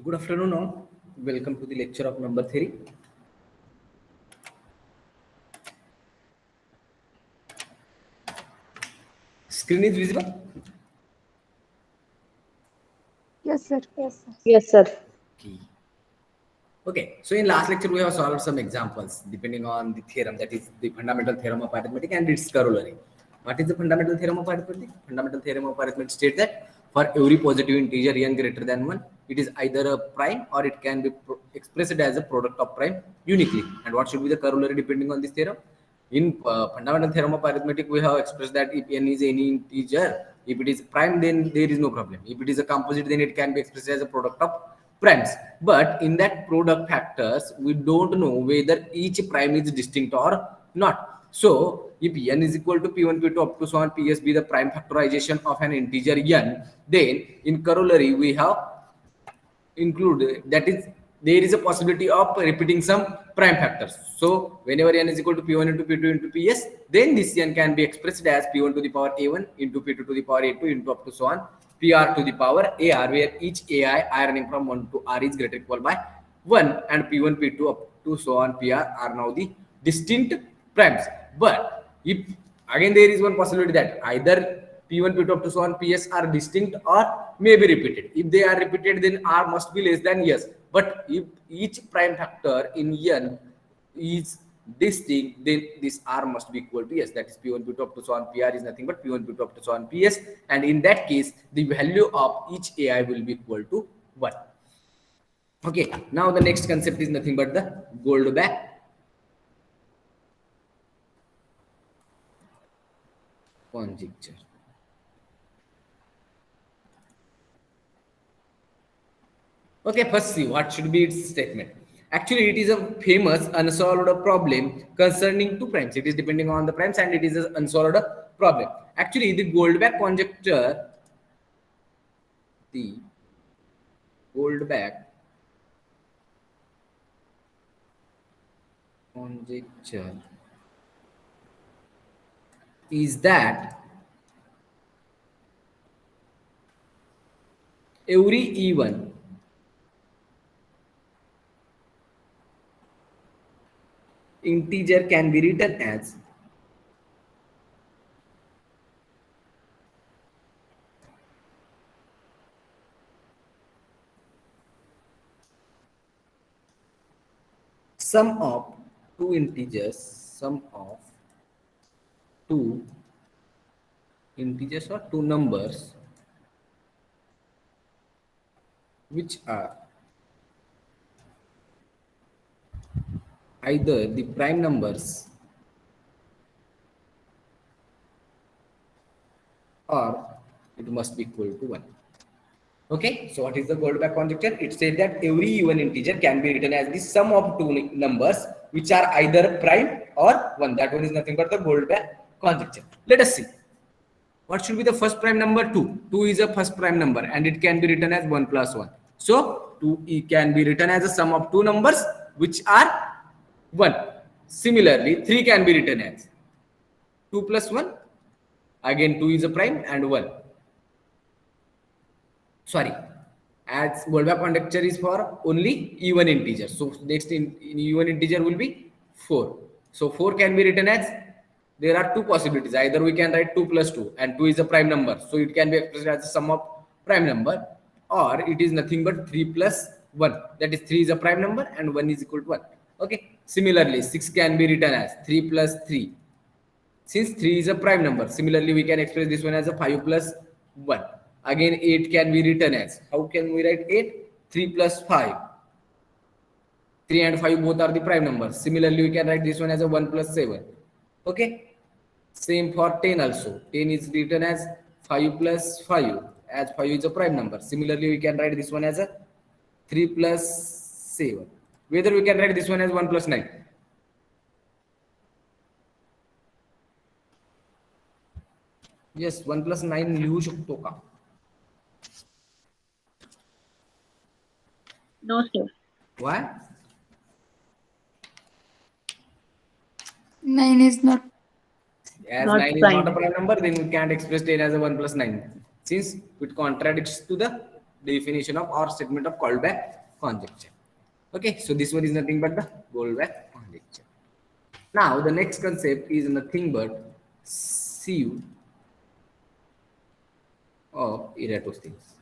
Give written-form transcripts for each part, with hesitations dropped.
Good afternoon, all. Welcome to the lecture of number 3. Screen is visible? Yes, sir. Yes, sir. Okay. Okay, so in last lecture we have solved some examples depending on the theorem, that is the fundamental theorem of arithmetic and its corollary. What is the fundamental theorem of arithmetic? Fundamental theorem of arithmetic states that for every positive integer n greater than 1, it is either a prime or it can be expressed as a product of prime uniquely. And what should be the corollary depending on this theorem? In fundamental theorem of arithmetic, we have expressed that if n is any integer, if it is prime, then there is no problem. If it is a composite, then it can be expressed as a product of primes. But in that product factors, we don't know whether each prime is distinct or not. So if n is equal to p1, p2 up to so on, ps be the prime factorization of an integer n, then in corollary we have include, that is there is a possibility of repeating some prime factors. So whenever n is equal to p1 into p2 into ps, then this n can be expressed as p1 to the power a1 into p2 to the power a2 into up to so on pr to the power ar, where each ai running from 1 to r is greater or equal by 1, and p1 p2 up to so on pr are now the distinct primes. But if again there is one possibility that either p1 p2 up to so on ps are distinct or may be repeated. If they are repeated, then r must be less than yes. But if each prime factor in n is distinct, then this r must be equal to yes, that is p1 p2 up to so on pr is nothing but p1 p2 up to so on ps, and in that case the value of each ai will be equal to 1. Okay, now the next concept is nothing but the Goldbach conjecture. Okay, first see what should be its statement. Actually, it is a famous unsolved problem concerning two primes. It is depending on the primes and it is an unsolved problem. Actually, the Goldbach conjecture, the Goldbach conjecture is that every even integer can be written as sum of two integers, sum of two integers or two numbers which are either the prime numbers or it must be equal to 1. Okay, so what is the Goldbach conjecture? It says that every even integer can be written as the sum of two numbers which are either prime or 1. That one is nothing but the Goldbach conjecture. Let us see. What should be the first prime number? 2. 2 is a first prime number and it can be written as 1 plus 1. So 2 can be written as a sum of two numbers which are 1. Similarly, 3 can be written as 2 plus 1. Again, 2 is a prime and 1. Sorry, as Goldbach conjecture is for only even integer. So next in even integer will be 4. So 4 can be written as, there are two possibilities. Either we can write 2 plus 2 and 2 is a prime number. So it can be expressed as a sum of prime number, or it is nothing but 3 plus 1. That is 3 is a prime number and 1 is equal to 1. Okay. Similarly, 6 can be written as 3 plus 3. Since 3 is a prime number, similarly we can express this one as a 5 plus 1. Again, 8 can be written as, how can we write 8? 3 plus 5. 3 and 5 both are the prime numbers. Similarly, we can write this one as a 1 plus 7. Okay. Same for 10 also. 10 is written as 5 plus 5, as 5 is a prime number. Similarly, we can write this one as a 3 plus 7. Whether we can write this one as 1 plus 9. Yes, 1 plus 9 लिहू शकतो का? No, sir. Why? 9 is not. As Not 9 is prime. not a prime number, then we can't express 10 as a 1 plus 9. Since it contradicts to the definition of or statement of called back conjecture. Okay, so this one is nothing but the called back conjecture. Now the next concept is nothing but sieve of Eratosthenes.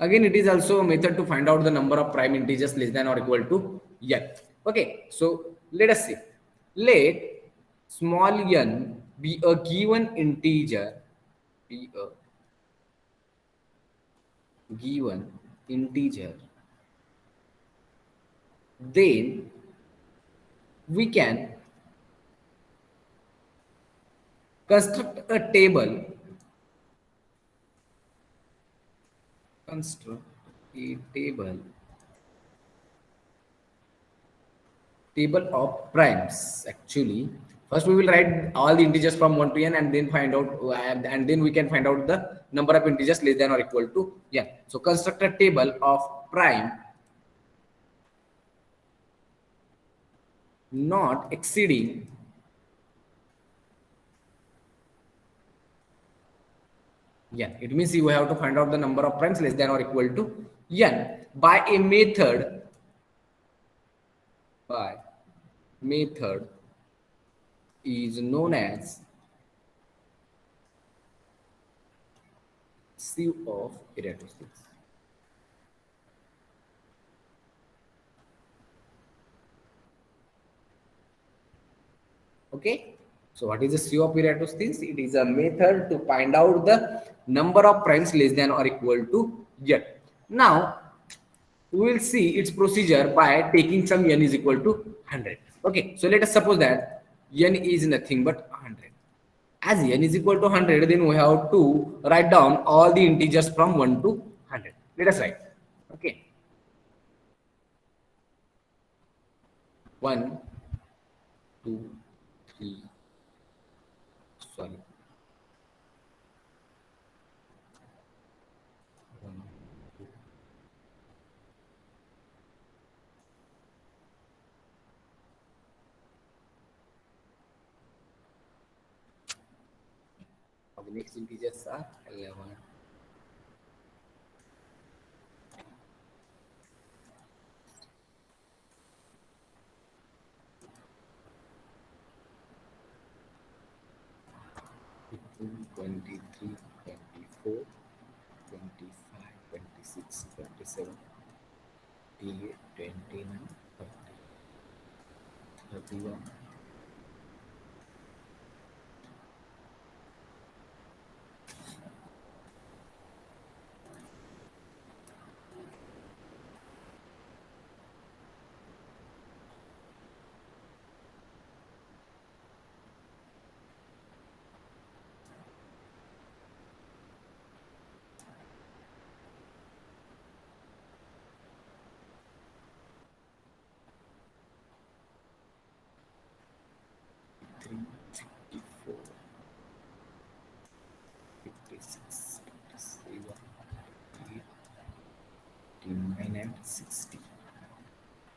Again, it is also a method to find out the number of prime integers less than or equal to n. Okay, so let us see. Let small n be a given integer, be a given integer. Then we can construct a table. Construct a table of primes. Actually, first we will write all the integers from 1 to n and then find out and then we can find out the number of integers less than or equal to n. So construct a table of prime not exceeding n. It means you have to find out the number of primes less than or equal to n by a method is known as sieve of Eratosthenes. Okay, so what is a sieve of Eratosthenes? It is a method to find out the number of primes less than or equal to n. Now we will see its procedure by taking some n is equal to 100. Okay, so let us suppose that n is nothing but 100. As n is equal to 100, then we have to write down all the integers from 1 to 100. Let us write. Okay, 1, 2, 3. Sorry. 1, 2. The next integers are 11. Twenty-three, 24, 25, 26, 27, 28, 29, 30, 31. Three, 54, 56, 57, 59 and 60.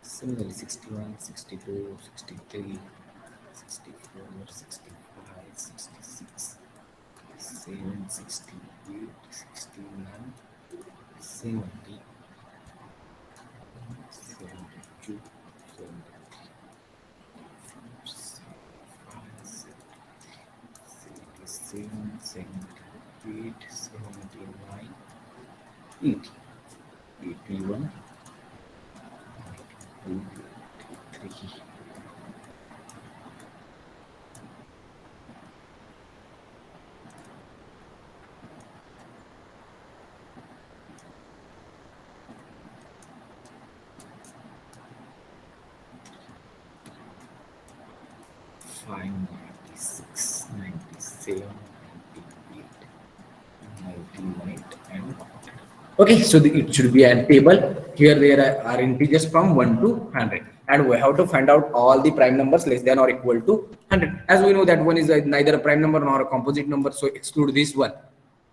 Similarly, 61, 62, 63, 64, 65, 66, 67, 68, 69, 70, 72, 73, 77, 78, 79, 80, 81, 83. Five, 96, 97, 98, 99, and 100. Okay, so it should be a table. Here there are integers from 1 to 100, and we have to find out all the prime numbers less than or equal to 100. As we know that one is neither a prime number nor a composite number, so exclude this one.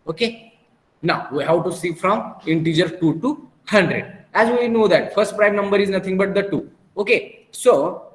Okay, now we have to see from integer 2 to 100. As we know that first prime number is nothing but the 2. Okay, so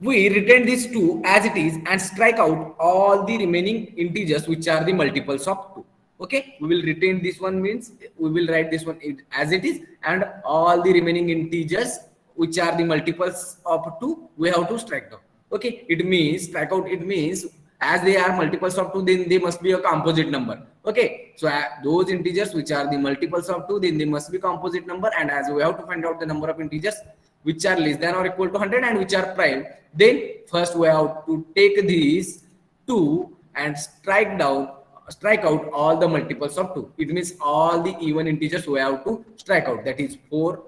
we retain these 2 as it is and strike out all the remaining integers which are the multiples of 2. Okay, we will retain this one, means we will write this one as it is, and all the remaining integers which are the multiples of 2 we have to strike down. Okay, it means strike out, it means as they are multiples of 2, then they must be a composite number. Okay, so those integers which are the multiples of 2, then they must be composite number, and as we have to find out the number of integers which are less than or equal to 100 and which are prime, then first we have to take these 2 and strike out all the multiples of 2. It means all the even integers we have to strike out, that is 4,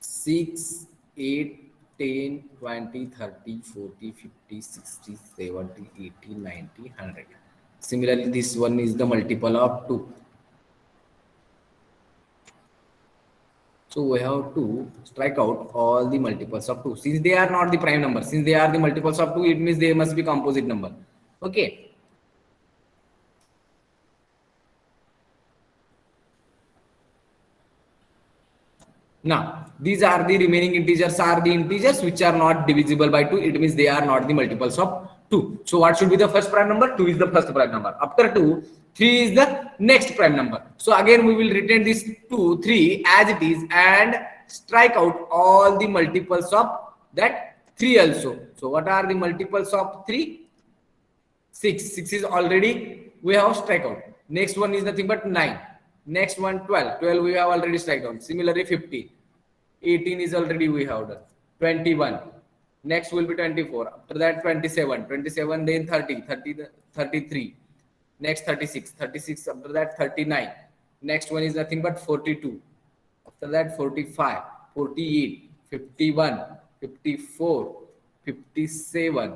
6, 8, 10, 20, 30, 40, 50, 60, 70, 80, 90, 100. Similarly, this one is the multiple of 2. So we have to strike out all the multiples of 2. Since they are not the prime number, since they are the multiples of 2, it means they must be composite number. Okay. Now, these are the remaining integers are the integers which are not divisible by 2. It means they are not the multiples of 2. So what should be the first prime number? 2 is the first prime number. After 2, 3 is the next prime number. So again, we will retain this 2, 3 as it is and strike out all the multiples of that 3 also. So what are the multiples of 3? 6. 6 is already we have strike out. Next one is nothing but 9. Next one 12. 12 we have already strike down. Similarly 15. 18 is already we have done. 21. Next will be 24. After that 27. 27 then 30. 30 33. Next 36. 36 after that 39. Next one is nothing but 42. After that 45. 48. 51. 54. 57.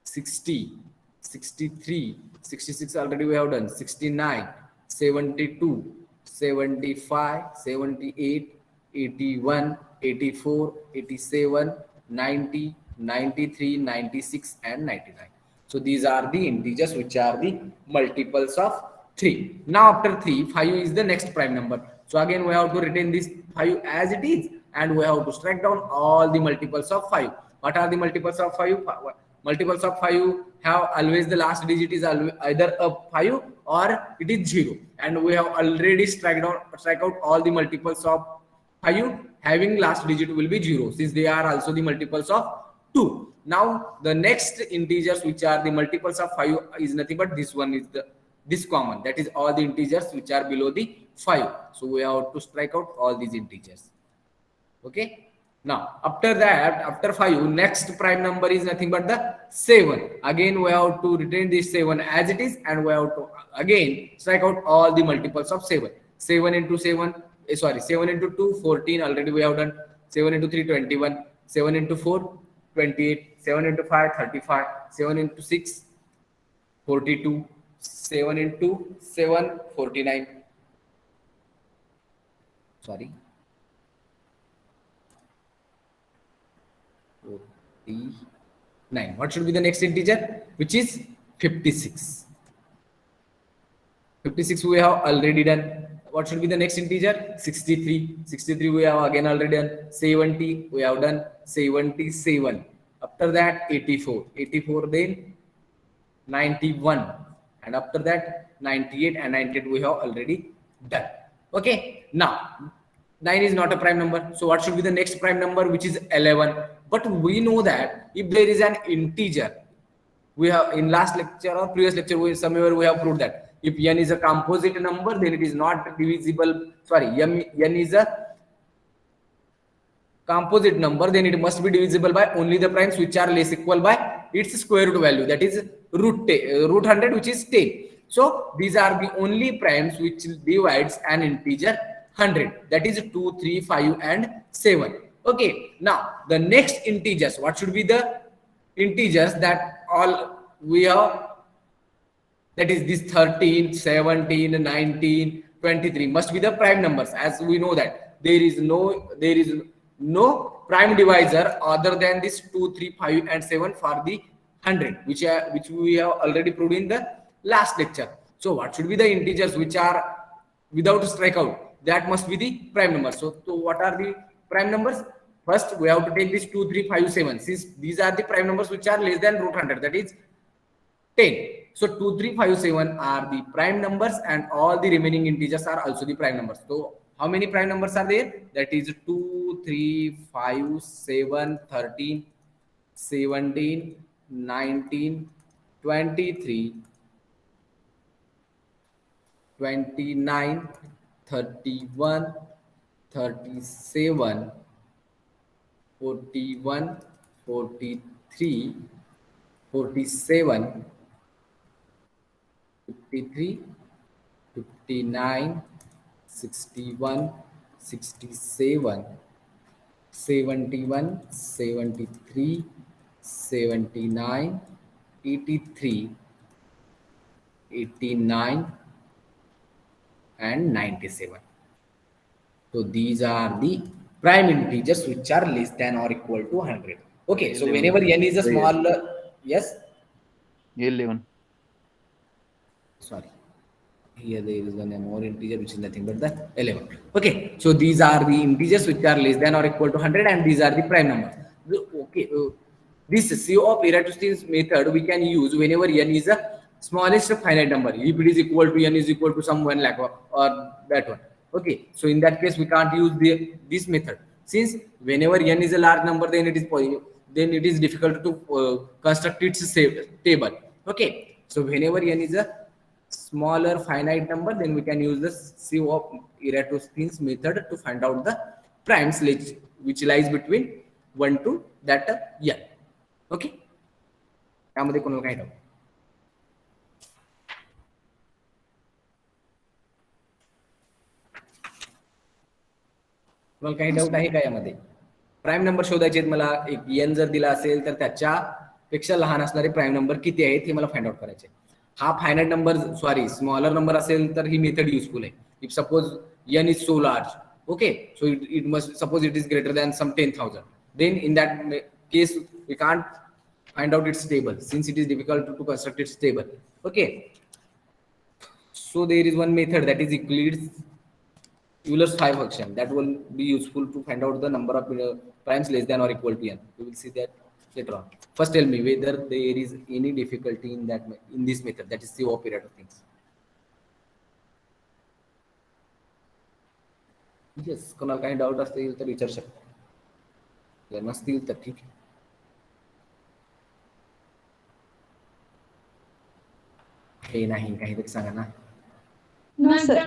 60. 63. 66 already we have done. 69. 72, 75, 78, 81, 84, 87, 90, 93, 96 and 99. So these are the integers which are the multiples of 3. Now after 3, 5 is the next prime number. So again we have to retain this 5 as it is and we have to strike down all the multiples of 5. What are the multiples of 5? Multiples of 5 have always the last digit is either a 5 or it is 0, and we have already strike out all the multiples of 5 having last digit will be 0, since they are also the multiples of 2. Now the next integers which are the multiples of 5 is nothing but this one is this common, that is all the integers which are below the 5. So we have to strike out all these integers. Okay. Now, after that, after 5, next prime number is nothing but the 7. Again, we have to retain this 7 as it is and we have to again strike out all the multiples of 7. 7 into 7, 7 into 2, 14, already we have done. 7 into 3, 21. 7 into 4, 28. 7 into 5, 35. 7 into 6, 42. 7 into 7, 49. Sorry. 49. What should be the next integer? Which is 56. 56 we have already done. What should be the next integer? 63. 63 we have again already done. 70 we have done. 77. After that 84. 84 then 91. And after that 98 and 98 we have already done. Okay. Now 9 is not a prime number. So what should be the next prime number, which is 11? But we know that if there is an integer, we have in last lecture or previous lecture, somewhere we have proved that if n is a composite number, then it is not divisible. Sorry, n is a composite number, then it must be divisible by only the primes which are less equal by its square root value, that is root 100, which is 10. So these are the only primes which divides an integer 100, that is 2, 3, 5 and 7. Okay, now the next integers, what should be the integers that all we have, that is this 13, 17, 19, 23 must be the prime numbers, as we know that there is no prime divisor other than this 2, 3, 5 and 7 for the 100, which we have already proved in the last lecture. So what should be the integers which are without strikeout? That must be the prime numbers. So what are the prime numbers? first we have to take this 2, 3, 5, 7. Since these are the prime numbers which are less than root 100, that is 10. So 2, 3, 5, 7 are the prime numbers, and all the remaining integers are also the prime numbers. So how many prime numbers are there? That is 2, 3, 5, 7, 13, 17, 19, 23, 29, 31, 37, 41, 43, 47, 53, 59, 61, 67, 71, 73, 79, 83, 89, and 97. So these are the prime integers which are less than or equal to 100. Okay, so whenever n is a small, yes, 11. sorry, here there is one more integer which is nothing but the 11. Okay, so these are the integers which are less than or equal to 100, and these are the prime numbers. Okay, this CO of Eratosthenes method we can use whenever n is a smallest finite number. If it is equal to n is equal to some 1 lakh or that one. Okay, so in that case we can't use this method, since whenever n is a large number, then it is difficult to construct its table. Okay, so whenever n is a smaller finite number, then we can use the CO of Eratosthenes method to find out the primes which lies between 1 to that n. Okay, यामध्ये कोणाला काय doubt? तुम्हाला काही doubt आहे का यामध्ये? Prime number शोधायचे आहेत मला. एक n जर दिला असेल तर त्याच्यापेक्षा लहान असणारे प्राइम नंबर किती आहेत हे मला फाइंड आउट करायचे. हा फायनाइट नंबर स्मॉलर नंबर असेल तर ही मेथड युजफुल आहे. If suppose n is so large, okay, so it must suppose it is greater than some 10,000, then in that case we can't find out its table, since it is difficult to construct its table. Okay, so there is one method, that is Euler's phi function, that will be useful to find out the number of primes less than or equal to n. We will see that later on. First tell me whether there is any difficulty in this method, that is the operator of things. Yes, कोणाला काही doubt असतील तर विचारू शकता. जर नसतील तर ठीक आहे. हे नाही काहीतरी सांगा ना. No, sir.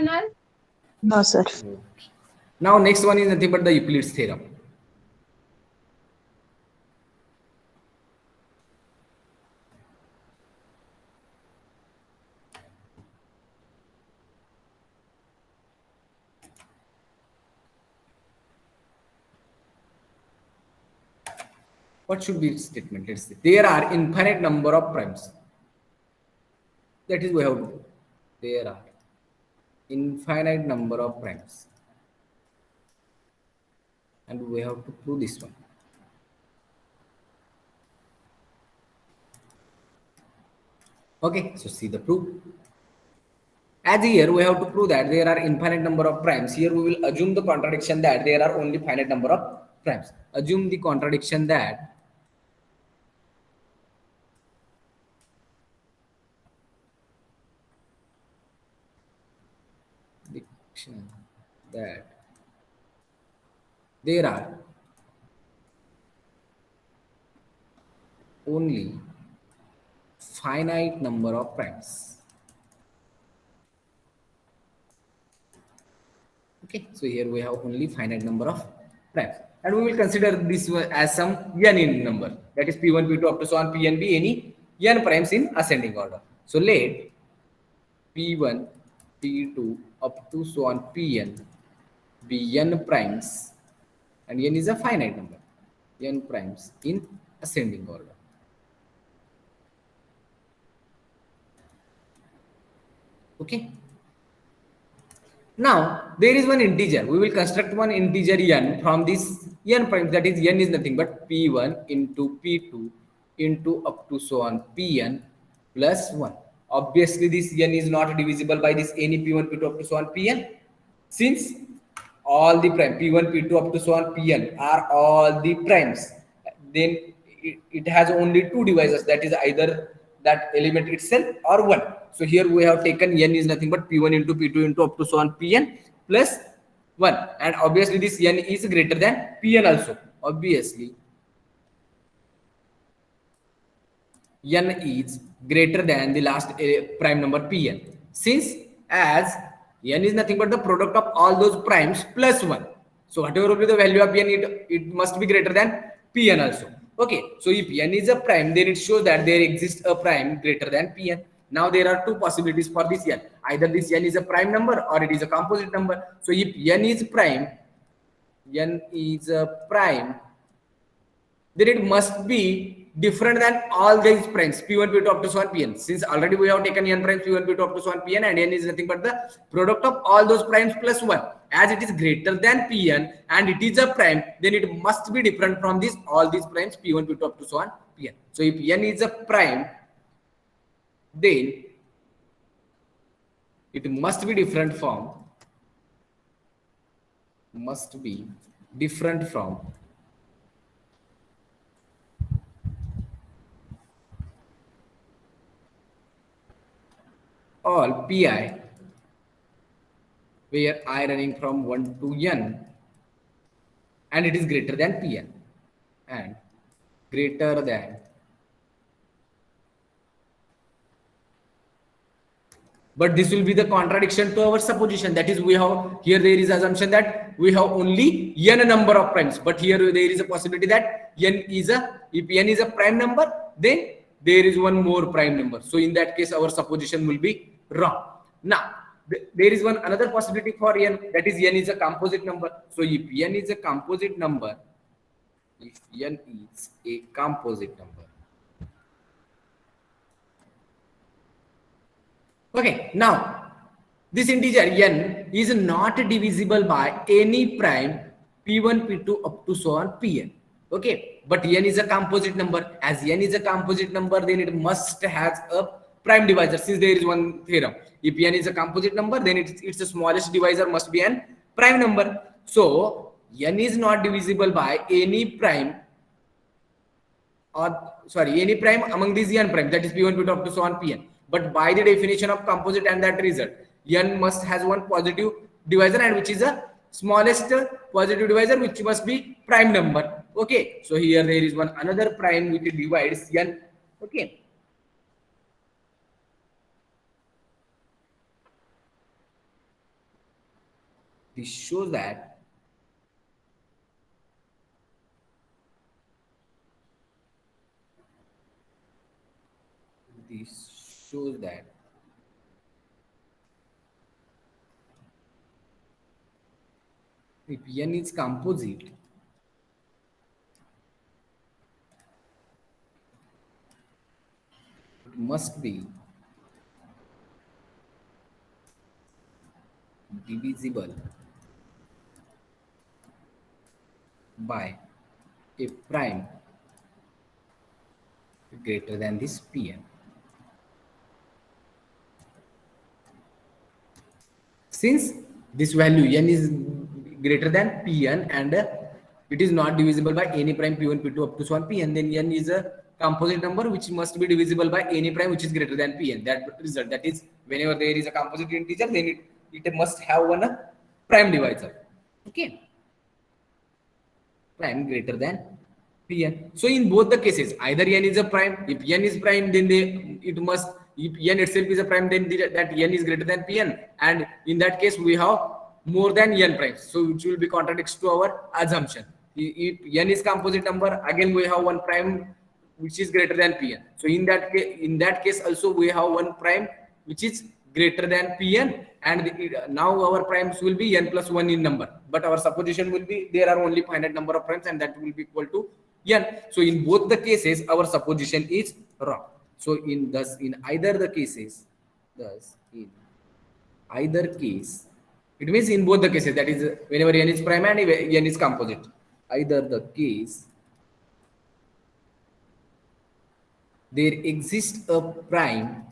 No, sir. Okay. Now next one is nothing but the Euclid's theorem. What should be its statement? Let's see. There are infinite number of primes. That is we have to do. There are infinite number of primes, and we have to prove this one. Okay, so see the proof. As here we have to prove that there are infinite number of primes. Here we will assume the contradiction that there are only finite number of primes. Assume the contradiction that there are only finite number of primes. Okay, so here we have only finite number of primes, and we will consider this as some n in number, that is p1, p2 up to so on pn be any n primes in ascending order. So let p1, p2 up to so on pn be n primes, and n is a finite number, n primes in ascending order. Okay, now there is one integer. We will construct one integer n from this n primes, that is n is nothing but p1 into p2 into up to so on pn plus 1. Obviously this n is not divisible by this any p1, p2 up to so on pn, since all the prime p1 p2 up to so on pn are all the primes, then it has only two divisors, that is either that element itself or one. So here we have taken n is nothing but p1 into p2 into up to so on pn plus 1, and obviously this n is greater than pn also. Obviously n is greater than the last prime number pn, since as n is nothing but the product of all those primes plus 1. So whatever will be the value of n, it must be greater than pn also. Okay, so if n is a prime, then it shows that there exists a prime greater than pn. Now there are two possibilities for this n. Either this n is a prime number or it is a composite number. So if n is prime, then it must be different than all these primes p1 p2 up to so on pn, since already we have taken n primes p1 p2 up to so on pn, and n is nothing but the product of all those primes plus 1. As it is greater than pn and it is a prime, then it must be different from this all these primes p1 p2 up to so on pn. So if n is a prime, then it must be different from all pi where I running from 1 to n and it is greater than pn and greater than but this will be the contradiction to our supposition, that is we have here there is assumption that we have only n number of primes, but here there is a possibility that n is a, if n is a prime number, then there is one more prime number. So in that case our supposition will be wrong. Now there is one another possibility for n, that is n is a composite number. So if n is a composite number, okay, now this integer n is not divisible by any prime p1 p2 up to so on pn. Okay, but n is a composite number. As n is a composite number, then it must have a prime divisor, since there is one theorem: if n is a composite number, then its smallest divisor must be an prime number. So n is not divisible by any prime, or sorry, any prime among these n prime, that is p1 p2 up to so on pn. But by the definition of composite and that result, n must has one positive divisor, and which is a smallest positive divisor, which must be prime number. Okay, so here there is one another prime which divides n. Okay, this shows that if n is composite, it must be divisible by a prime greater than this pn. Since this value n is greater than pn and it is not divisible by any prime p1 p2 up to so on pn, then n is a composite number which must be divisible by any prime which is greater than pn. That result, that is whenever there is a composite integer, then it must have one prime divisor. Okay, prime greater than pn. So in both the cases, either n is a prime, if n is prime, then it must, if n itself is a prime, then that n is greater than pn, and in that case we have more than n primes, so which will be contradicts to our assumption. If n is composite number, again we have one prime which is greater than pn. So in that case also we have one prime which is greater than pn, and now our primes will be n plus 1 in number, but our supposition will be there are only finite number of primes, and that will be equal to n. So in both the cases our supposition is wrong. So in either case, it means in both the cases, that is whenever n is prime and n is composite, either the case there exists a prime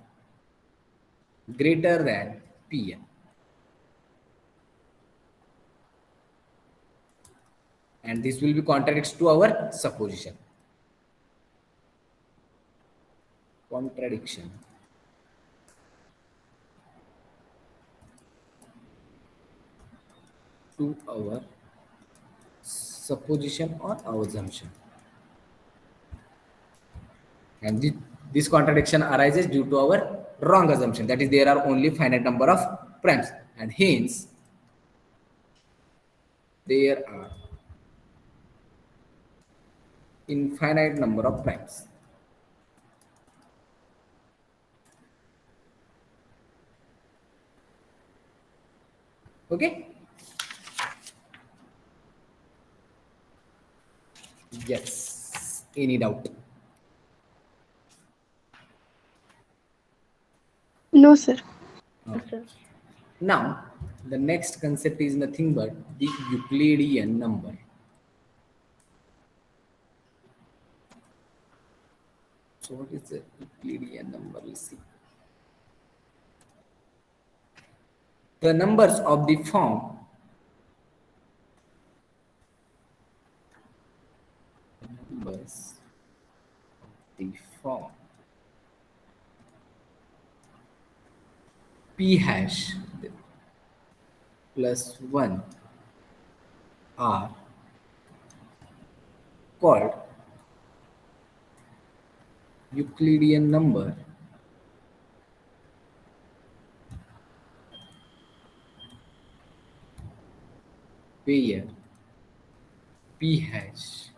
greater than pn. and this will be contradicts to our supposition. Contradiction. To our supposition or our assumption. And this contradiction arises due to our wrong assumption, that is there are only finite number of primes, and hence there are infinite number of primes. Okay. Yes. Any doubt? No, sir. Okay. Now, the next concept is nothing but the Euclidean number. So, what is the Euclidean number? Let's see. The numbers of the form p hash plus 1 are called Euclidean number where p hash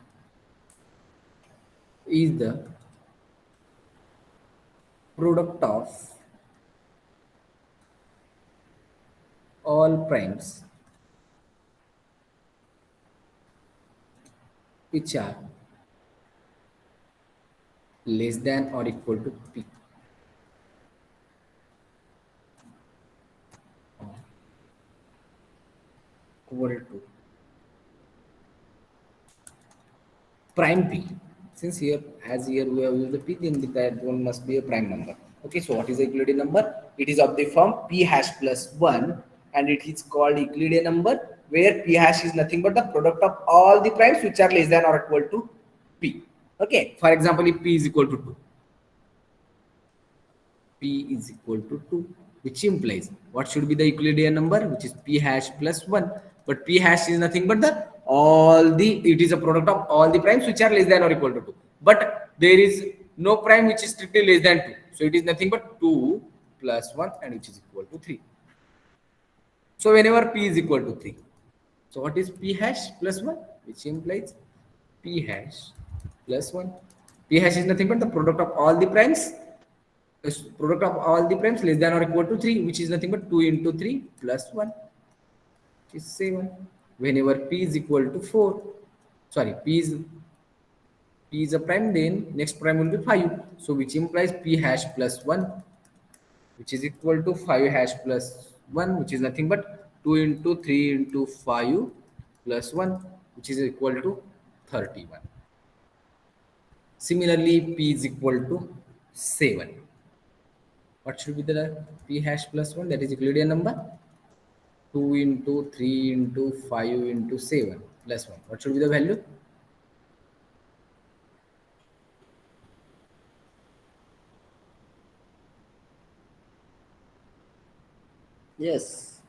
is the product of all primes which are less than or equal to p. Equal to prime p. Since here, as here we have used the p, then that one must be a prime number. Okay, so what is the Euclidean number? It is of the form p hash plus 1, and it is called Euclidean number where p hash is nothing but the product of all the primes which are less than or equal to p. Okay, for example, if p is equal to 2, p is equal to 2, which implies what should be the Euclidean number, which is p hash plus 1. But p hash is nothing but it is a product of all the primes which are less than or equal to 2. But there is no prime which is strictly less than 2. So it is nothing but 2 plus 1, and which is equal to 3. So whenever p is equal to 3. So what is p hash plus 1? Which implies p hash plus 1. P hash is nothing but the product of all the primes. Product of all the primes less than or equal to 3, which is nothing but 2 into 3 plus 1, which is 7. Whenever p is equal to 4, sorry, p is a prime, then next prime will be 5. So which implies p hash plus 1, which is equal to 5 hash plus 1, which is nothing but 2 into 3 into 5 plus 1, which is equal to 31. Similarly, p is equal to 7. What should be the p hash plus 1? That is Euclidean number. 2 into 3 into 5 into 7 plus 1. What should be the value? Yes.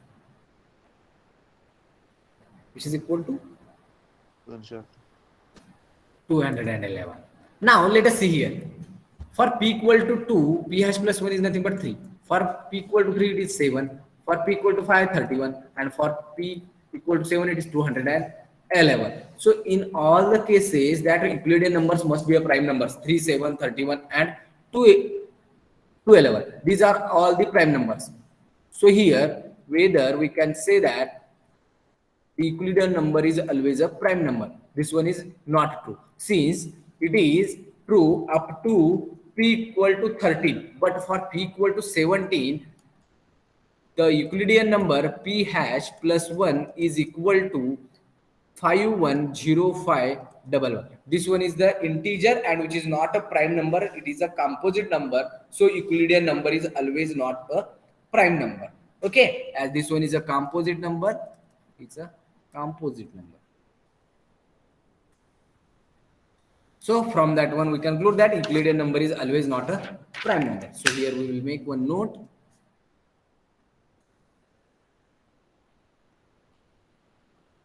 Which is equal to 211. Now let us see here. For p equal to 2, p hash plus 1 is nothing but 3. For p equal to 3, it is 7. For p equal to 5, 31. And for p equal to 7, it is 211. So in all the cases, that Euclidean numbers must be a prime numbers. 3, 7, 31 and 211. These are all the prime numbers. So here, whether we can say that the Euclidean number is always a prime number. This one is not true. Since it is true up to p equal to 13, but for p equal to 17, the Euclidean number p hash plus 1 is equal to 510511. This one is the integer and which is not a prime number. It is a composite number. So Euclidean number is always not a prime number. Okay, as this one is a composite number, it's a composite number. So from that one, we conclude that Euclidean number is always not a prime number. So here we will make one note.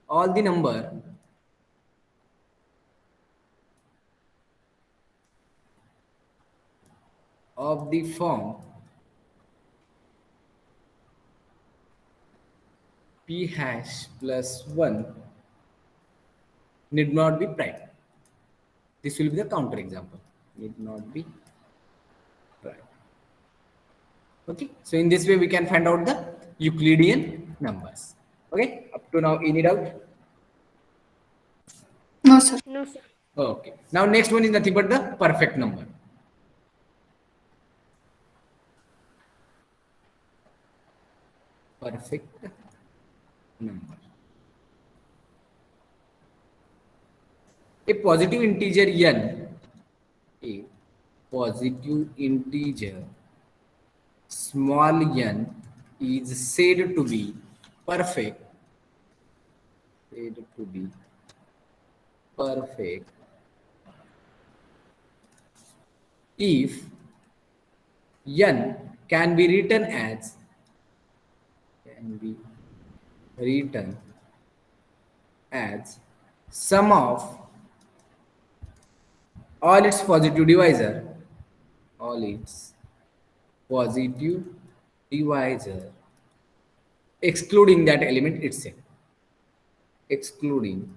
All the number of the form p hash plus 1 need not be prime. This will be the counter example. Need not be prime. Okay. So in this way, we can find out the Euclidean numbers. Okay. Up to now, any doubt? No, sir. No, sir. Okay. Now next one is nothing but the perfect number. Perfect number. A positive integer n, a positive integer small n is said to be perfect, if n can be written as sum of all its positive divisor, excluding that element itself, excluding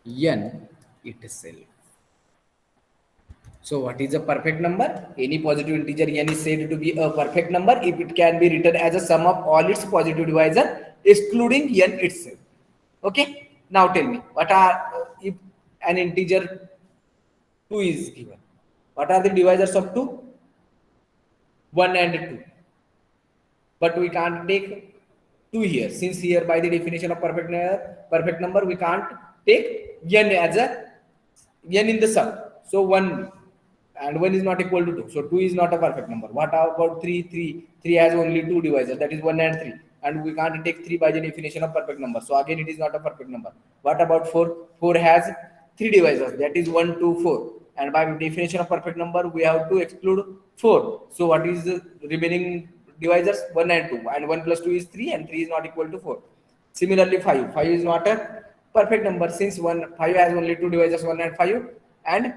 n itself. So what is a perfect number? Any positive integer n is said to be a perfect number if it can be written as a sum of all its positive divisor, excluding n itself. Okay. Now tell me, what are if an integer 2 is given? What are the divisors of 2? 1 and 2. But we can't take 2 here, since here by the definition of perfect number we can't take n as a n in the sum. So 1 and 1 is not equal to 2. So 2 is not a perfect number. What about 3? 3 has only 2 divisors, that is 1 and 3. And we can't take 3 by the definition of perfect number. So again, it is not a perfect number. What about 4? 4 has 3 divisors, that is 1, 2, 4. And by definition of perfect number, we have to exclude 4. So what is the remaining divisors? 1 and 2. And 1 plus 2 is 3, and 3 is not equal to 4. Similarly, 5. 5 is not a perfect number, since 5 has only 2 divisors, 1 and 5. And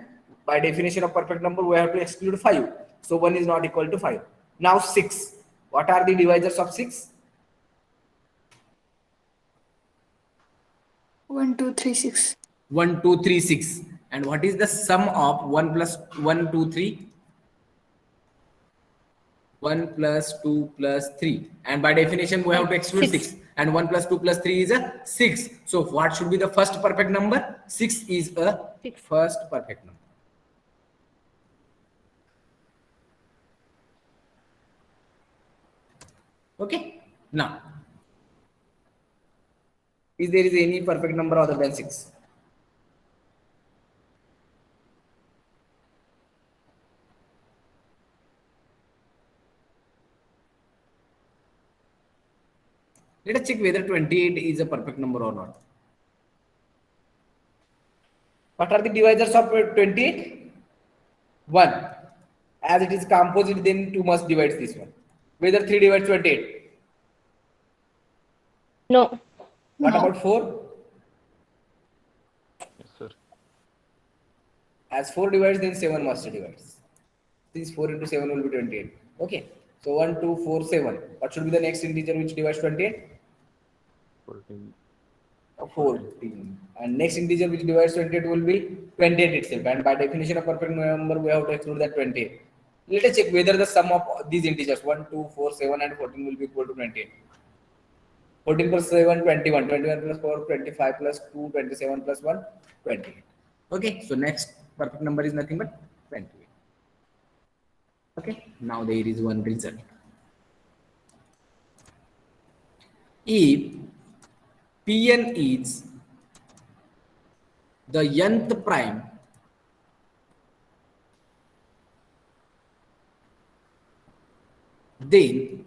by definition of perfect number, we have to exclude 5. So 1 is not equal to 5. Now 6. What are the divisors of 6? 1, 2, 3, 6. 1, 2, 3, 6. And what is the sum of 1 plus 1, 2, 3? 1 plus 2 plus 3. And by definition, we have to exclude 6. And 1 plus 2 plus 3 is a 6. So what should be the first perfect number? 6 is a first perfect number. Okay. Now, is there any perfect number other than 6? Let us check whether 28 is a perfect number or not. What are the divisors of 28? 1. As it is composite, then 2 must divide this one. Whether 3 divides 28? No. What about 4? Yes, sir. As 4 divides, then 7 must divide. Since 4 into 7 will be 28. Okay. So 1, 2, 4, 7. What should be the next integer which divides 28? 14. 14. And next integer which divides 28 will be 28 itself. And by definition of perfect number, we have to exclude that 28. Let us check whether the sum of these integers 1, 2, 4, 7 and 14 will be equal to 28. 14 plus 7, 21. 21 plus 4, 25 plus 2, 27 plus 1, 28. Okay. So next perfect number is nothing but 28. Okay. Now there is one result. If Pn is the nth prime then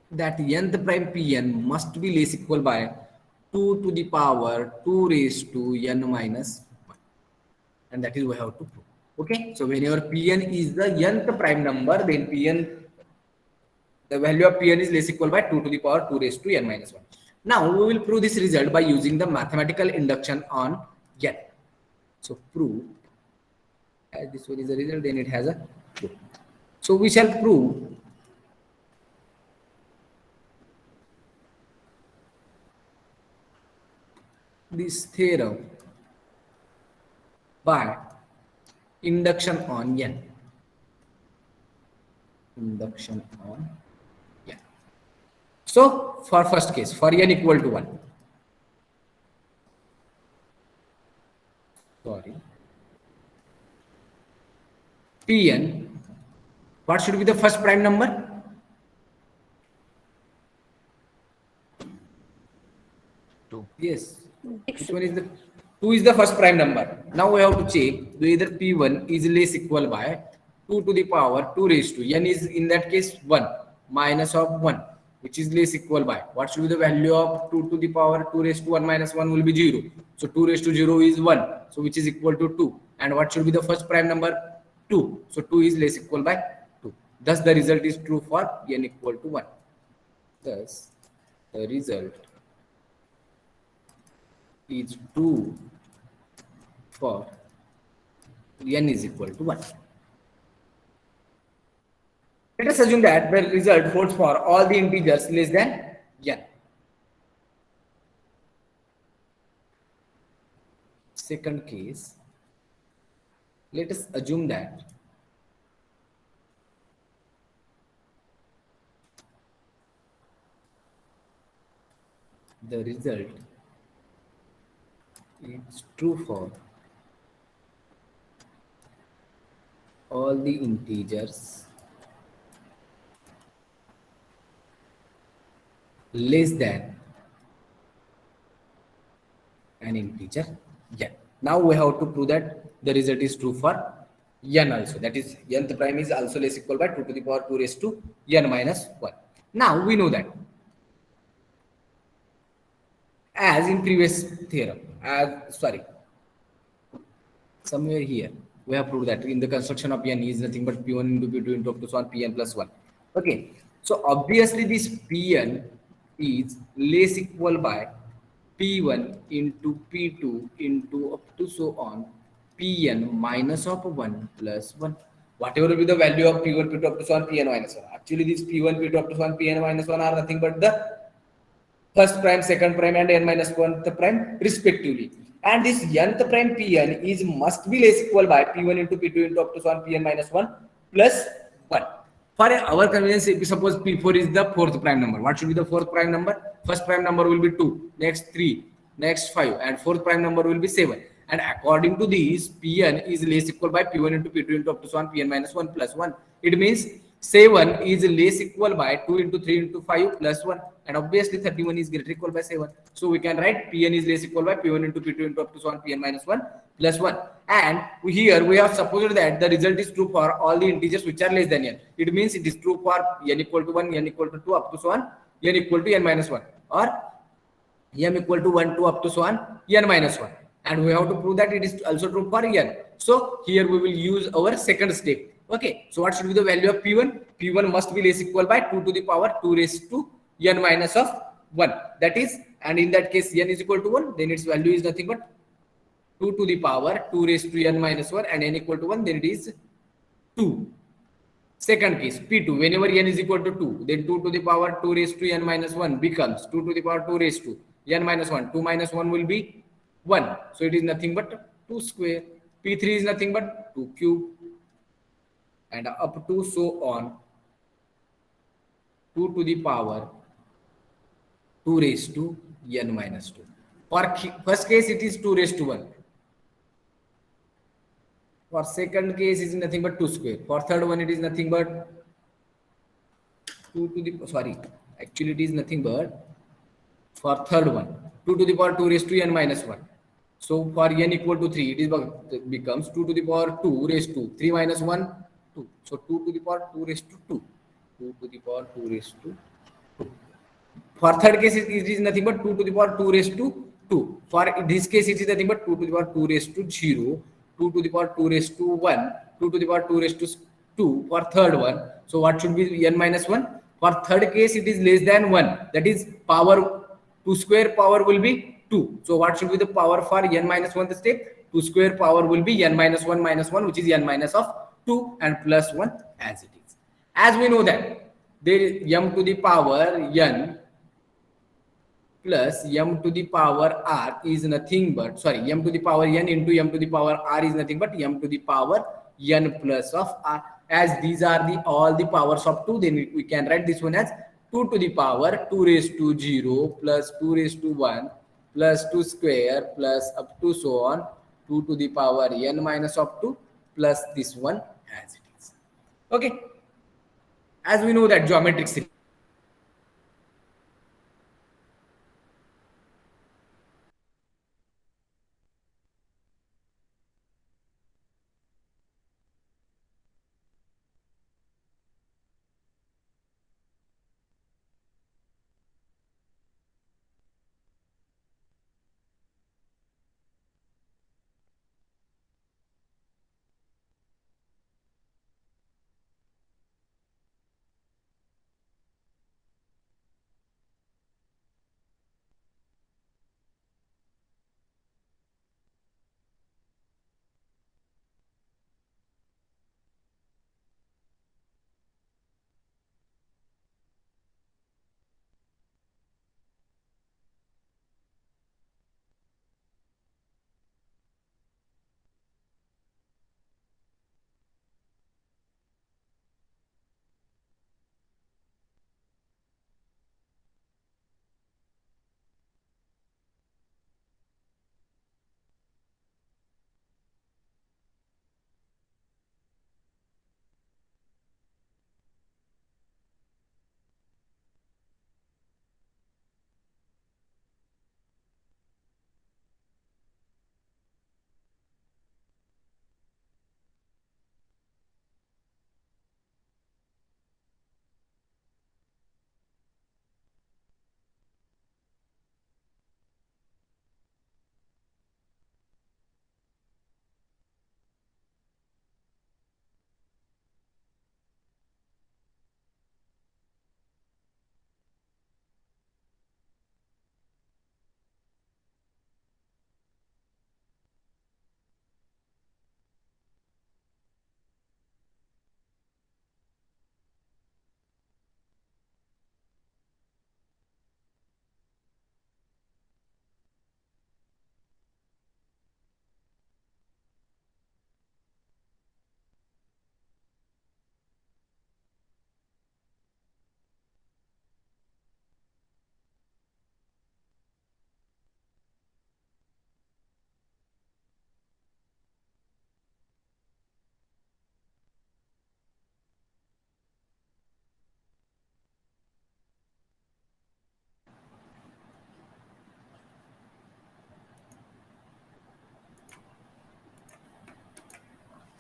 that nth prime Pn must be less equal by 2 to the power 2 raised to n minus 1. And that is we have to prove. Okay, so whenever Pn is the nth prime number, then the value of Pn is less equal by 2 to the power 2 raised to n minus 1. Now we will prove this result by using the mathematical induction on n. So prove, as this one is the result, then it has a proof. So we shall prove this theorem by induction on n. Induction on n. So for first case, for n equal to 1. Sorry. Pn, what should be the first prime number? Two. Yes. Which one is the 2 is the first prime number. Now we have to check whether P1 is less equal by 2 to the power 2 raised to n is in that case 1 minus of 1, which is less equal by what should be the value of 2 to the power 2 raised to 1 minus 1 will be 0. So 2 raised to 0 is 1, so which is equal to 2. And what should be the first prime number? 2. So 2 is less equal by 2. Thus the result is true for n equal to 1. Thus the result is true for n is equal to 1. Let us assume that the result holds for all the integers less than n. Second case, let us assume that the result is true for all the integers less than an integer n. Now we have to prove that the result is true for n also. That is, nth prime is also less equal by 2 to the power 2 raised to n minus 1. Now we know that, as in previous theorem, somewhere here we have proved that in the construction of n is nothing but p1 into p2 into up to so on pn plus 1. Okay, so obviously this pn is less equal by p1 into p2 into up to so on pn minus of 1 plus 1. Whatever will be the value of p1, p2 up to so on pn minus 1. Actually, these p1, p2 up to so on pn minus 1 are nothing but the first prime, second prime, and n minus 1th prime respectively. And this nth prime pn is must be less equal by p1 into p2 into up to so on pn minus 1 plus 1. For our convenience, if we suppose p4 is the fourth prime number, what should be the fourth prime number? First prime number will be 2, next 3, next 5, and fourth prime number will be 7. And according to these, pn is less equal by p1 into p2 into up to so on pn minus 1 plus 1. It means 7 is less equal by 2 into 3 into 5 plus 1. And obviously 31 is greater equal by 7. So we can write pn is less equal by p1 into p2 into up to so on pn minus 1 plus 1. And here we have supposed that the result is true for all the integers which are less than n. It means it is true for n equal to 1, n equal to 2 up to so on n equal to n minus 1, or m equal to 1 to up to so on n minus 1. And we have to prove that it is also true for n. So here we will use our second step. Okay, so what should be the value of p1? P1 must be less equal by 2 to the power 2 raised to n minus of 1. That is, and in that case n is equal to 1, then its value is nothing but 2 to the power 2 raised to n minus 1, and n equal to 1, then it is 2. Second case, p2, whenever n is equal to 2, then 2 to the power 2 raised to n minus 1 becomes 2 to the power 2 raised to n minus 1. 2 minus 1 will be 1. So it is nothing but 2 square. P3 is nothing but 2 cube. And up to so on 2 to the power 2 raised to n minus 2. For first case, it is 2 raised to 1. For second case, it is nothing but 2 square. For third one, it is nothing but 2 to the, sorry, actually it is nothing but, for third one, 2 to the power 2 raised to n minus 1. So for n equal to 3, it becomes 2 to the power 2 raised to 3 minus 1, 2. So 2 to the power 2 raised to 2. 2 to the power 2 raised to 2. For third case, it is nothing but 2 to the power 2 raised to 2. For this case, it is nothing but 2 to the power 2 raised to 0, 2 to the power 2 raised to 1, 2 to the power 2 raised to 2 for third one. So what should be n minus 1? For third case, it is less than 1. That is power 2 square power will be 2. So what should be the power for n minus 1 step? 2 square power will be n minus 1, which is n minus of 2 and plus 1 as it is. As we know that there is m to the power n plus m to the power r is nothing but, sorry, m to the power n into m to the power r is nothing but m to the power n plus of r. As these are the all the powers of 2, then we can write this one as 2 to the power 2 raised to 0 plus 2 raised to 1 plus 2 square plus up to so on 2 to the power n minus of 2 plus this one as it is. Okay. As we know that geometric series.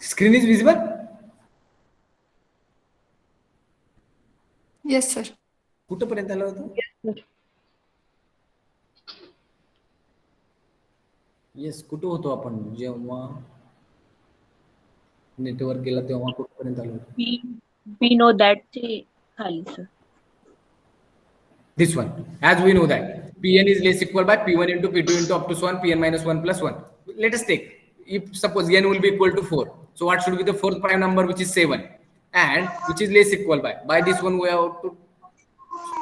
Screen is visible? Yes, sir. कुठपर्यंत आलं होतं? Yes, कुठं होतो आपण जेव्हा network गेला तेव्हा कुठपर्यंत आलो होतो? We know that खाली sir. This one, as we know that Pn is less equal by P1 into P2 into up to so on Pn minus 1 plus 1. Let us take, if suppose n will be equal to 4. So what should be the fourth prime number, which is 7, and which is less equal by this one we have to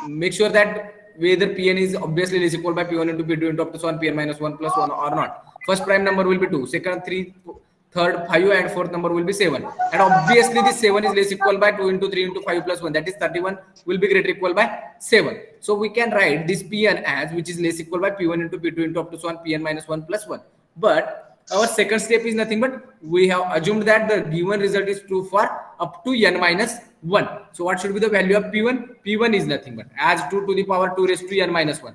make sure that whether Pn is obviously less equal by P1 into P2 into up to so on Pn minus 1 plus 1 or not. First prime number will be 2, second 3, third 5, and fourth number will be 7. And obviously this 7 is less equal by 2 into 3 into 5 plus 1, that is 31 will be greater equal by 7. So we can write this Pn as which is less equal by P1 into P2 into up to so on Pn minus 1 plus 1. But our second step is nothing but we have assumed that the given result is true for up to n minus 1. So what should be the value of P1? P1 is nothing but as 2 to the power 2 raised to n minus 1.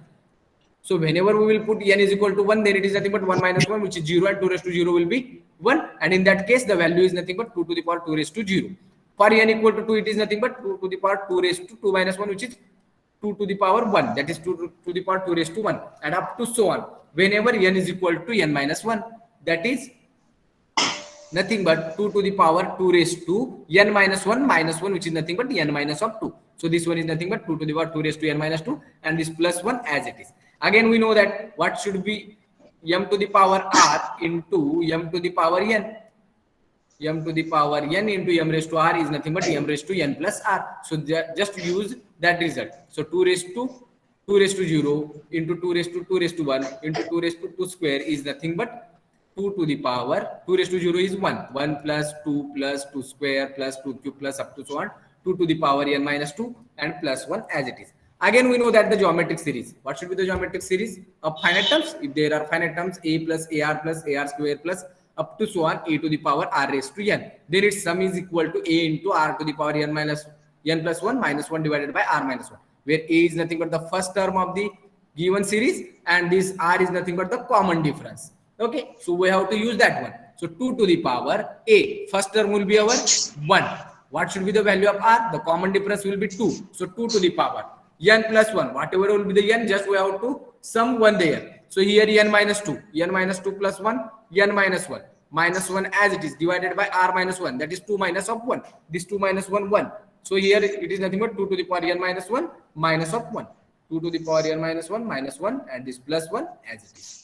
So whenever we will put n is equal to 1, then it is nothing but 1 minus 1, which is 0, and 2 raised to 0 will be 1. And in that case, the value is nothing but 2 to the power 2 raised to 0. For n equal to 2, it is nothing but 2 to the power 2 raised to 2 minus 1, which is 2 to the power 1, that is 2 to the power 2 raised to 1, and up to so on whenever n is equal to n minus 1, that is nothing but 2 to the power 2 raised to n minus 1, which is nothing but n minus of 2. So this one is nothing but 2 to the power 2 raised to n minus 2, and this plus 1 as it is. Again, we know that what should be m to the power r into m to the power n. M to the power n into m raised to r is nothing but m raised to n plus r. So just use that result. So 2 raised to 0 into 2 raised to 2 raised to 1 into 2 raised to 2 square is nothing but 2 to the power 2 raised to 0 is 1. 1 plus 2 square plus 2 cube plus up to so on 2 to the power n minus 2 and plus 1 as it is. Again, we know that the geometric series. What should be the geometric series of finite terms? If there are finite terms, a plus ar square plus up to so on a to the power r raised to n, then its sum is equal to a into r to the power n plus 1 minus 1 divided by r minus 1, where a is nothing but the first term of the given series and this r is nothing but the common difference. Okay, so we have to use that one. So 2 to the power a, first term will be our 1. What should be the value of r? The common difference will be 2. So 2 to the power n plus 1, whatever will be the n, just we have to sum 1 there. So here n minus 2 plus 1, n minus 1 minus 1 as it is divided by r minus 1, that is 2 minus of 1. This 2 minus 1, 1. So here it is nothing but 2 to the power n minus 1 minus of 1. 2 to the power n minus 1 minus 1 and this plus 1 as it is.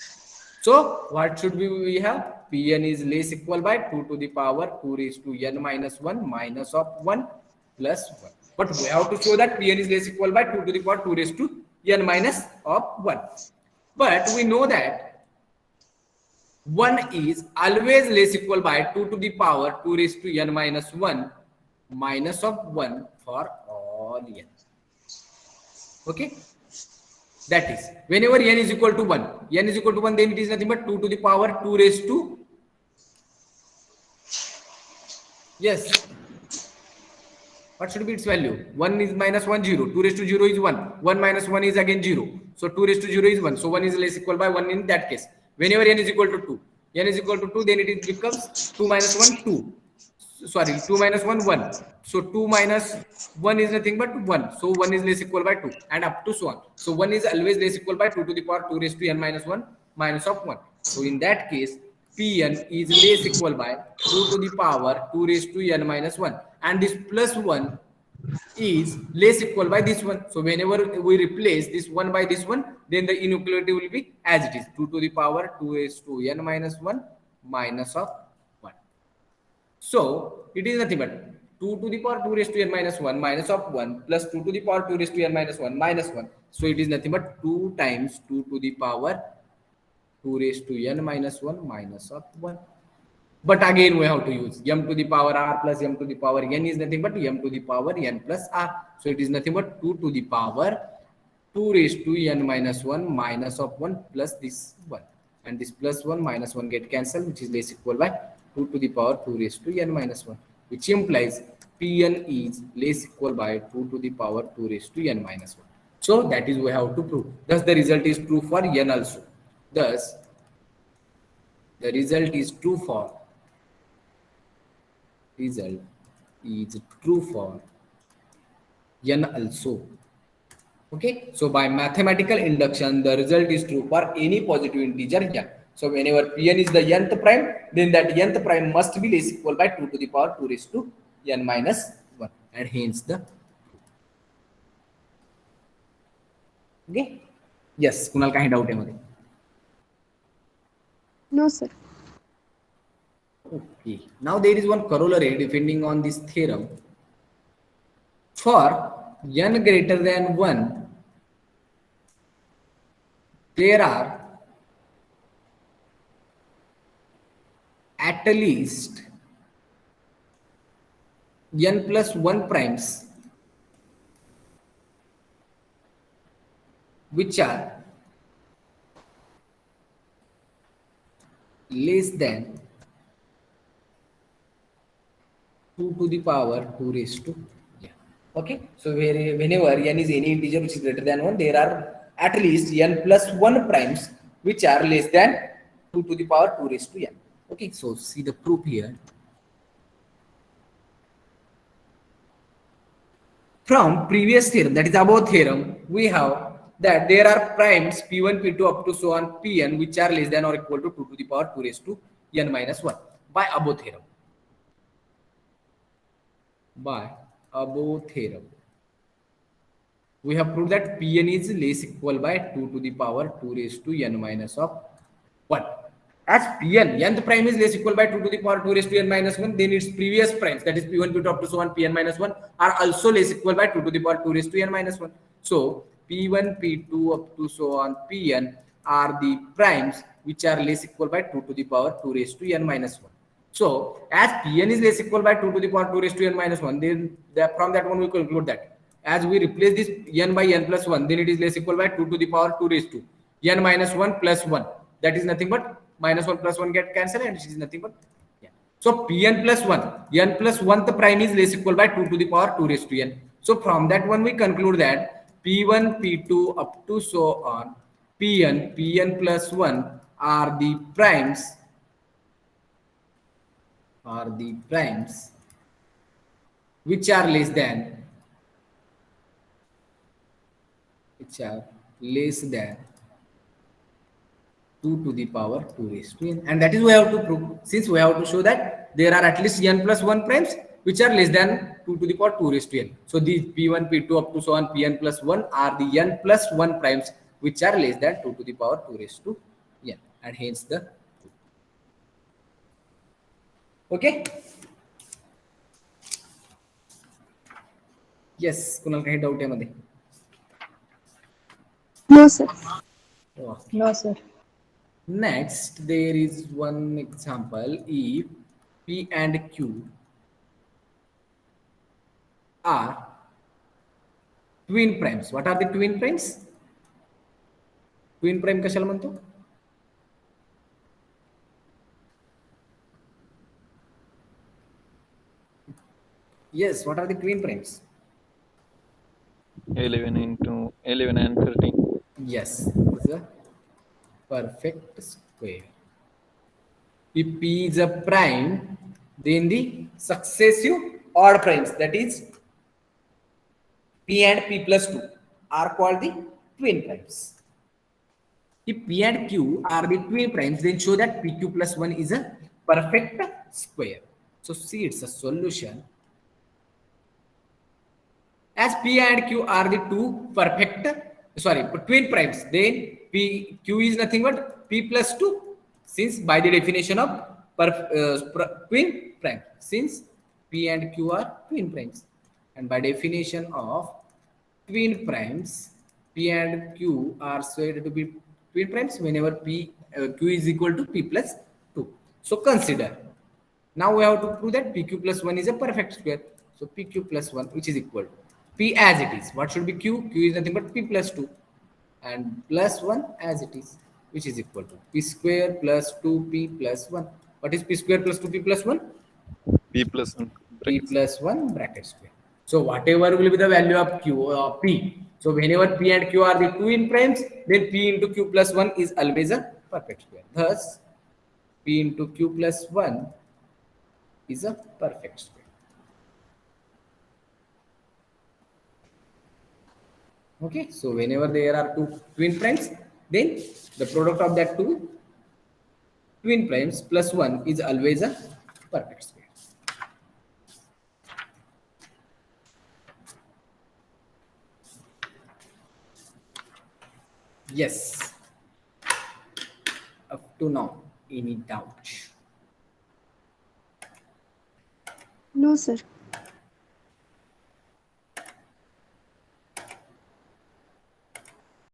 So what should we have? Pn is less equal by 2 to the power 2 raised to n minus 1 minus of 1 plus 1. But we have to show that Pn is less equal by 2 to the power 2 raised to n minus of 1. But we know that 1 is always less equal by 2 to the power 2 raised to n minus 1 minus of 1 for all n. Okay? That is, whenever n is equal to 1, then it is nothing but 2 to the power 2 raised to, yes, what should be its value? 1 is minus 1, 0. 2 raised to 0 is 1. 1 minus 1 is again 0. So 2 raised to 0 is 1. So 1 is less equal by 1 in that case. Whenever n is equal to 2. N is equal to 2, then it becomes 2 minus 1, 2. Sorry, 2 minus 1, 1. So 2 minus 1 is nothing but 1. So 1 is less equal by 2 and up to so on. So 1 is always less equal by 2 to the power 2 raised to n minus 1 minus of 1. So in that case, Pn is less equal by 2 to the power 2 raised to n minus 1. And this plus 1 is less equal by this one. So whenever we replace this 1 by this one, then the inequality will be as it is. 2 to the power 2 raised to n minus 1 minus of 1. So it is nothing but 2 to the power 2 raised to n minus 1 minus of 1 plus 2 to the power 2 raised to n minus 1 minus 1. So it is nothing but 2 times 2 to the power 2 raised to n minus 1 minus of 1. But again we have to use m to the power r plus m to the power n is nothing but m to the power n plus r. So it is nothing but 2 to the power 2 raised to n minus 1 minus of 1 plus this 1. And this plus 1 minus 1 get cancelled, which is less equal by 2 to the power 2 raised to n minus 1, which implies Pn is less equal by 2 to the power 2 raised to n minus 1. So that is we have to prove. Thus the result is true for n also. Thus the result is true for n also. Okay, so by mathematical induction, the result is true for any positive integer n. So whenever Pn is the nth prime, then that nth prime must be less equal by 2 to the power 2 raised to n minus 1, and hence the. Okay. Yes, Kunal, काही doubt आहे मध्ये? No, sir. Okay. Now there is one corollary depending on this theorem. For n greater than 1, there are at least n plus 1 primes which are less than 2 to the power 2 raised to n. Okay, so whenever n is any integer which is greater than 1, there are at least n plus 1 primes which are less than 2 to the power 2 raised to n. Okay, so see the proof here. From previous theorem, that is above theorem, we have that there are primes p1, p2 up to so on pn which are less than or equal to 2 to the power 2 raised to n minus 1 by above theorem. By above theorem, we have proved that pn is less equal by 2 to the power 2 raised to n minus of 1. As pn, nth prime is less equal by 2 to the power 2 raised to n minus 1, then its previous primes, that is p1, p2 up to so on pn minus 1, are also less equal by 2 to the power 2 raised to n minus 1. So p1, p2 up to so on pn are the primes which are less equal by 2 to the power 2 raised to n minus 1. So as pn is less equal by 2 to the power 2 raised to n minus 1, then from that one we conclude that as we replace this n by n plus 1, then it is less equal by 2 to the power 2 raised to n minus 1 plus 1. That is nothing but minus 1 plus 1 get cancelled, and it is nothing but yeah. So pn plus 1, n plus 1 the prime is less equal by 2 to the power 2 raised to n. So from that one we conclude that p1, p2 up to so on pn plus 1 are the primes which are less than 2 to the power 2 raised to n, and that is we have to prove, since we have to show that there are at least n plus 1 primes which are less than 2 to the power 2 raised to n. So these p1, p2 up to so on pn plus 1 are the n plus 1 primes which are less than 2 to the power 2 raised to n, and hence the okay. Yes, Kunal काही doubt आहे मध्ये? No, sir. Oh. No, sir. Next, there is one example. If P and Q are twin primes. What are the twin primes? Twin prime कशाला म्हणतो? Yes, what are the twin primes? 11 and 13. Yes, it's a perfect square. If P is a prime, then the successive odd primes, that is P and P plus 2, are called the twin primes. If P and Q are the twin primes, then show that PQ plus 1 is a perfect square. So see, it's a solution. As P and Q are the two twin primes, then Q is nothing but P plus 2, since by the definition of twin prime, since P and Q are twin primes, and by definition of twin primes, P and Q are said to be twin primes whenever Q is equal to P plus 2. So consider, now we have to prove that PQ plus 1 is a perfect square. So PQ plus 1, which is equal to P as it is. What should be Q? Q is nothing but P plus 2, and plus 1 as it is, which is equal to P square plus 2P plus 1. What is P square plus 2P plus 1? P plus 1. P plus 1 bracket square. So whatever will be the value of Q, P. So whenever P and Q are the twin primes, then P into Q plus 1 is always a perfect square. Thus, P into Q plus 1 is a perfect square. Okay, so whenever there are two twin primes, then the product of that two twin primes plus 1 is always a perfect square. Yes. Up to now, any doubt? No, sir.